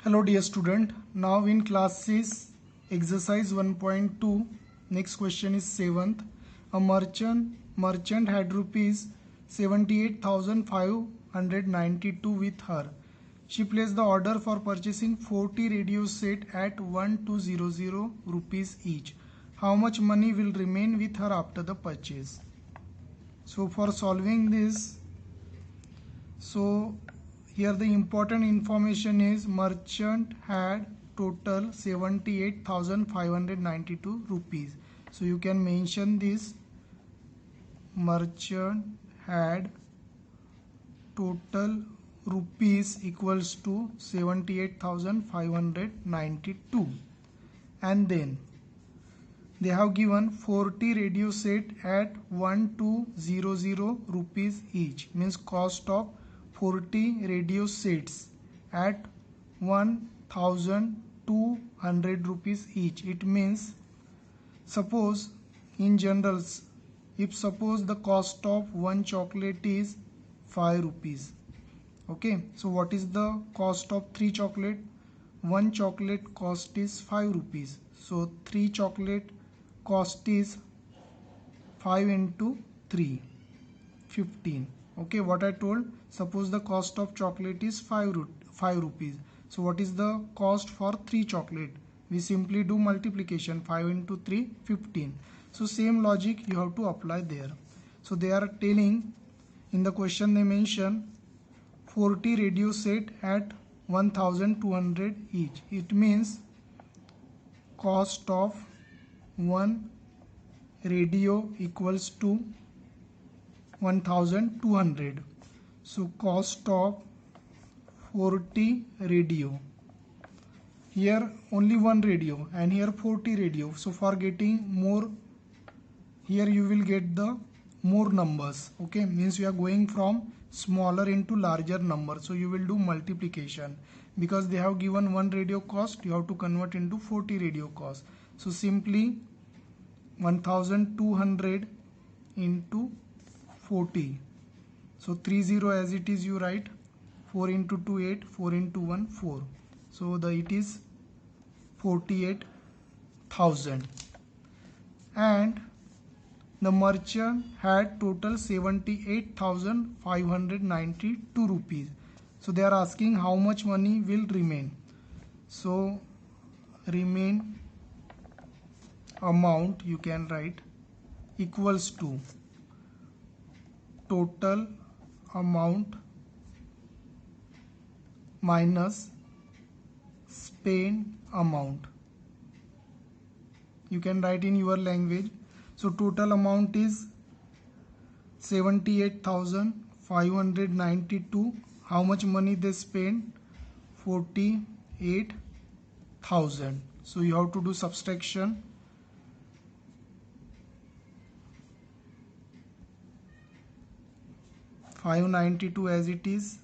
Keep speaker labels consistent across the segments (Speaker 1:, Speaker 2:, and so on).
Speaker 1: Hello dear student, now in class 6 exercise 1.2 next question is 7th. A merchant had rupees 78,592 with her. She placed the order for purchasing 40 radio set at 1200 rupees each. How much money will remain with her after the purchase? So for solving this, so here the important information is merchant had total 78,592 rupees. So you can mention this: merchant had total rupees equals to 78,592, and then they have given 40 radio set at 1200 rupees each, means cost of 40 radio sets at 1200 rupees each. It means, suppose in generals, if suppose the cost of one chocolate is 5 rupees, okay, so what is the cost of 3 chocolate? One chocolate cost is 5 rupees, so 3 chocolate cost is 5 into 3, 15. Okay, what I told, suppose the cost of chocolate is 5 rupees. So what is the cost for 3 chocolate? We simply do multiplication, 5 into 3, 15. So same logic you have to apply there. So they are telling, in the question they mention 40 radio set at 1200 each. It means cost of one radio equals to 1200. So cost of 40 radio, here only one radio and here 40 radio. So for getting more, here you will get the more numbers. Okay, means you are going from smaller into larger number. So you will do multiplication, because they have given one radio cost, you have to convert into 40 radio cost. So simply 1200 into 40. So 30 as it is you write, 4 into 2 8, 4 into 1 4. So it is 48,000. And the merchant had total 78,592 rupees. So they are asking how much money will remain. So remain amount you can write equals to total amount minus spent amount. You can write in your language. So total amount is 78,592. How much money they spent? 48,000. So you have to do subtraction. 592 as it is,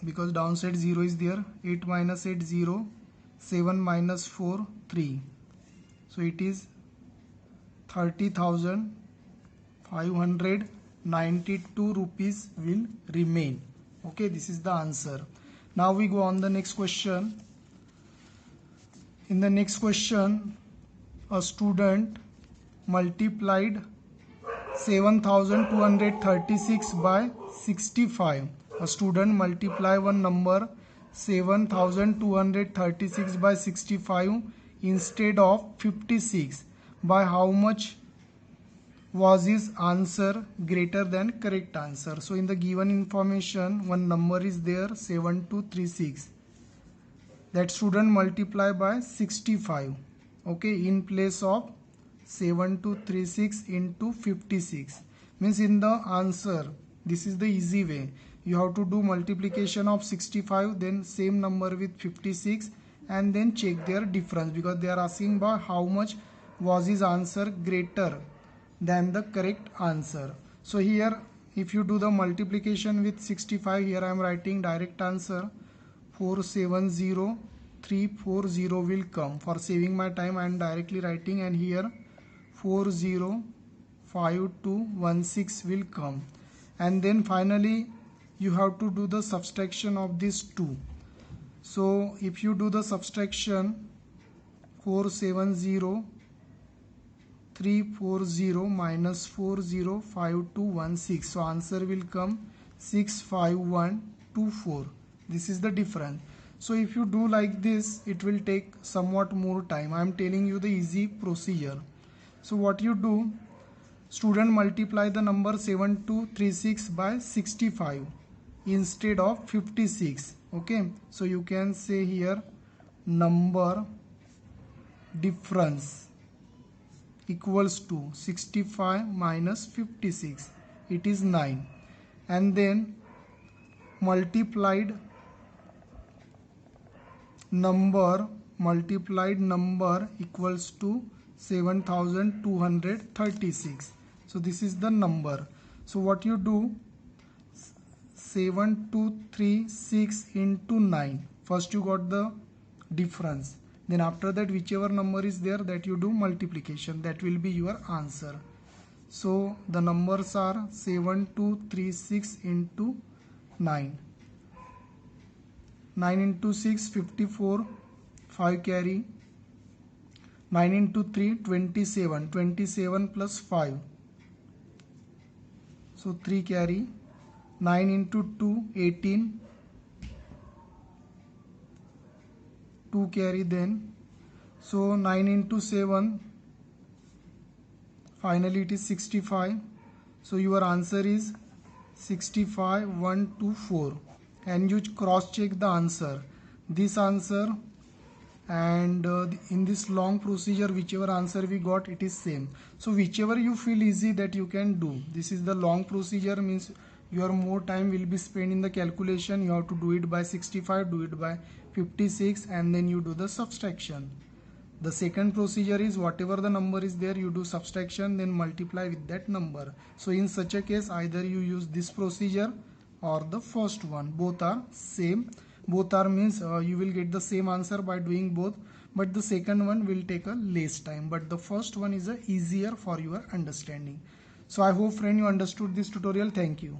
Speaker 1: because downside 0 is there. 8 minus 8 0, 7 minus 4 3. So it is 30,592 rupees will remain. Okay, this is the answer. Now we go on the next question. In the next question, a student multiplied 7,236 by 65. A student multiply one number 7,236 by 65 instead of 56. By how much was his answer greater than correct answer? So in the given information, one number is there 7236. That student multiply by 65. Okay, in place of 7236 into 56, means in the answer, this is the easy way. You have to do multiplication of 65, then same number with 56, and then check their difference, because they are asking about how much was his answer greater than the correct answer. So here if you do the multiplication with 65, here I am writing direct answer 470340 will come. For saving my time I am directly writing, and here 405216 will come. And then finally you have to do the subtraction of these two. So if you do the subtraction, 470340 minus 405216, so answer will come 65124. This is the difference. So if you do like this, it will take somewhat more time. I am telling you the easy procedure. So what you do, student, multiply the number 7236 by 65 instead of 56. Okay, so you can say here number difference equals to 65 minus 56, it is 9, and then multiplied number equals to 7236. So this is the number. So what you do, 7236 into 9, first you got the difference, then after that whichever number is there, that you do multiplication, that will be your answer. So the numbers are 7236 into 9. 9 into 6, 54, 5 carry. 9 into 3, 27, 27 plus 5, so 3 carry. 9 into 2, 18, 2 carry then. So 9 into 7, finally it is 65. So your answer is 65124, and you cross check the answer, this answer and in this long procedure whichever answer we got, it is same. So whichever you feel easy, that you can do. This is the long procedure, means your more time will be spent in the calculation. You have to do it by 65, do it by 56, and then you do the subtraction. The second procedure is whatever the number is there, you do subtraction, then multiply with that number. So in such a case, either you use this procedure or the first one. Both are same. Both are means you will get the same answer by doing both, but the second one will take a less time, but the first one is easier for your understanding. So I hope friend you understood this tutorial. Thank you.